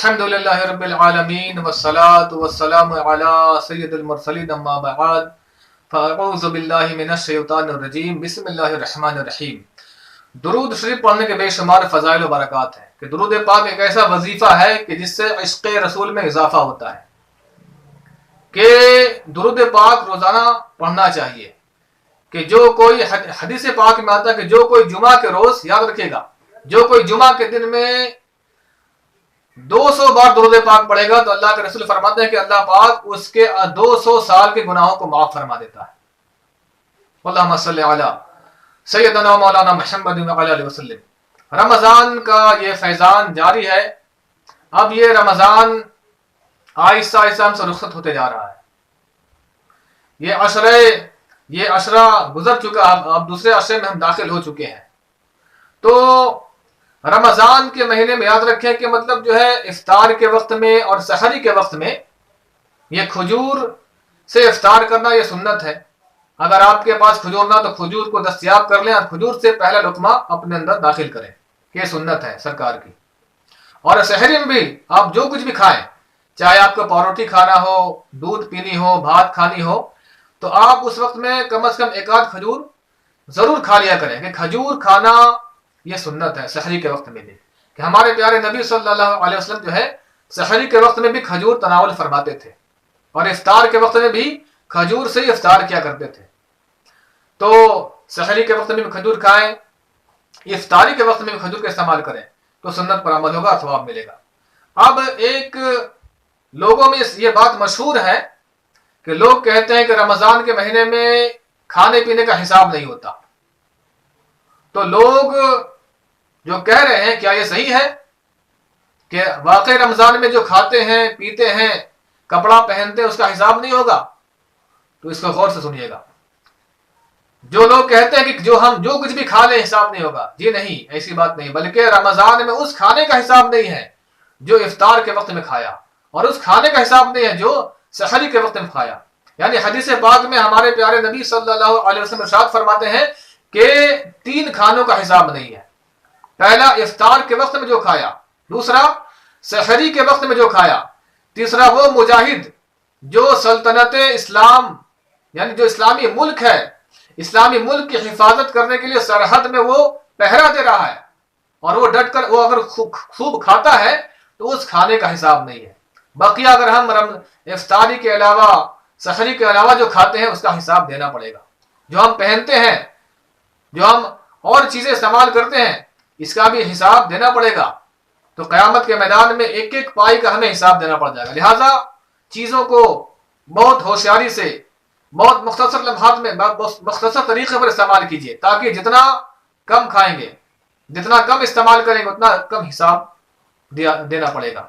الحمدللہ رب العالمین والصلاة والسلام علی سید المرسلین اما بعد فاعوذ باللہ من الشیطان الرجیم بسم اللہ الرحمن الرحیم۔ درود شریف پڑھنے کے بے شمار فضائل و برکات ہیں کہ درود پاک ایک ایسا وظیفہ ہے کہ جس سے عشق رسول میں اضافہ ہوتا ہے کہ درود پاک روزانہ پڑھنا چاہیے کہ جو کوئی حدیث پاک میں آتا ہے کہ جو کوئی جمعہ کے روز یاد رکھے گا، جو کوئی جمعہ کے دن میں 200 بار درود پاک پڑھے گا تو اللہ کے رسول فرماتے ہیں کہ اللہ پاک اس کے 200 سال کے گناہوں کو معاف فرما دیتا ہے۔ اللہم صلی علی سیدنا مولانا محمد وعلی آلہ وسلم۔ رمضان کا یہ فیضان جاری ہے۔ اب یہ رمضان آہستہ آہستہ ہم سے رخصت ہوتے جا رہا ہے۔ یہ عشرہ گزر چکا، اب دوسرے عشرے میں ہم داخل ہو چکے ہیں۔ تو رمضان کے مہینے میں یاد رکھیں کہ مطلب جو ہے افطار کے وقت میں اور سحری کے وقت میں یہ کھجور سے افطار کرنا یہ سنت ہے۔ اگر آپ کے پاس کھجور نہ تو کھجور کو دستیاب کر لیں اور کھجور سے پہلا لقمہ اپنے اندر داخل کریں، یہ سنت ہے سرکار کی۔ اور سحری میں بھی آپ جو کچھ بھی کھائیں، چاہے آپ کو پروٹی کھانا ہو، دودھ پینی ہو، بھات کھانی ہو، تو آپ اس وقت میں کم از کم ایک آدھ کھجور ضرور کھا لیا کریں کہ کھجور کھانا یہ سنت ہے سحری کے وقت میں بھی، کہ ہمارے پیارے نبی صلی اللہ علیہ وسلم جو ہے سحری کے وقت میں بھی کھجور تناول فرماتے تھے اور افطار کے وقت میں بھی کھجور سے ہی افطار کیا کرتے تھے۔ تو سحری کے وقت میں بھی کھجور کھائیں، افطاری کے وقت میں بھی کھجور کا استعمال کریں تو سنت پر عمل ہوگا، ثواب ملے گا۔ اب ایک لوگوں میں یہ بات مشہور ہے کہ لوگ کہتے ہیں کہ رمضان کے مہینے میں کھانے پینے کا حساب نہیں ہوتا۔ تو لوگ جو کہہ رہے ہیں کیا یہ صحیح ہے کہ واقعی رمضان میں جو کھاتے ہیں پیتے ہیں کپڑا پہنتے ہیں اس کا حساب نہیں ہوگا؟ تو اس کو غور سے سنیے گا۔ جو لوگ کہتے ہیں کہ جو ہم جو کچھ بھی کھا لیں حساب نہیں ہوگا، جی نہیں، ایسی بات نہیں، بلکہ رمضان میں اس کھانے کا حساب نہیں ہے جو افطار کے وقت میں کھایا، اور اس کھانے کا حساب نہیں ہے جو سحری کے وقت میں کھایا۔ یعنی حدیث پاک میں ہمارے پیارے نبی صلی اللہ علیہ وسلم ارشاد فرماتے ہیں کہ 3 کھانوں کا حساب نہیں ہے۔ پہلا افطار کے وقت میں جو کھایا، دوسرا سحری کے وقت میں جو کھایا، تیسرا وہ مجاہد جو سلطنت اسلام یعنی جو اسلامی ملک ہے، اسلامی ملک کی حفاظت کرنے کے لیے سرحد میں وہ پہرا دے رہا ہے اور وہ ڈٹ کر وہ اگر خوب کھاتا ہے تو اس کھانے کا حساب نہیں ہے۔ بقیہ اگر ہم افطاری کے علاوہ سحری کے علاوہ جو کھاتے ہیں اس کا حساب دینا پڑے گا۔ جو ہم پہنتے ہیں، جو ہم اور چیزیں استعمال کرتے ہیں، اس کا بھی حساب دینا پڑے گا۔ تو قیامت کے میدان میں ایک ایک پائی کا ہمیں حساب دینا پڑ جائے گا۔ لہٰذا چیزوں کو بہت ہوشیاری سے، بہت مختصر لمحات میں، مختصر طریقے پر استعمال کیجیے، تاکہ جتنا کم کھائیں گے، جتنا کم استعمال کریں گے اتنا کم حساب دینا پڑے گا۔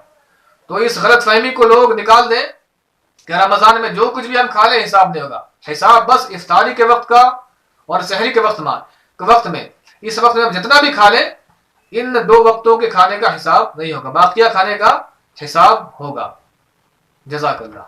تو اس غلط فہمی کو لوگ نکال دیں کہ رمضان میں جو کچھ بھی ہم کھا لیں حساب نہیں ہوگا۔ حساب بس افطاری کے وقت کا اور سحری کے وقت میں، اس وقت میں ہم جتنا بھی کھا لیں ان 2 وقتوں کے کھانے کا حساب نہیں ہوگا، باقیہ کھانے کا حساب ہوگا۔ جزاک اللہ۔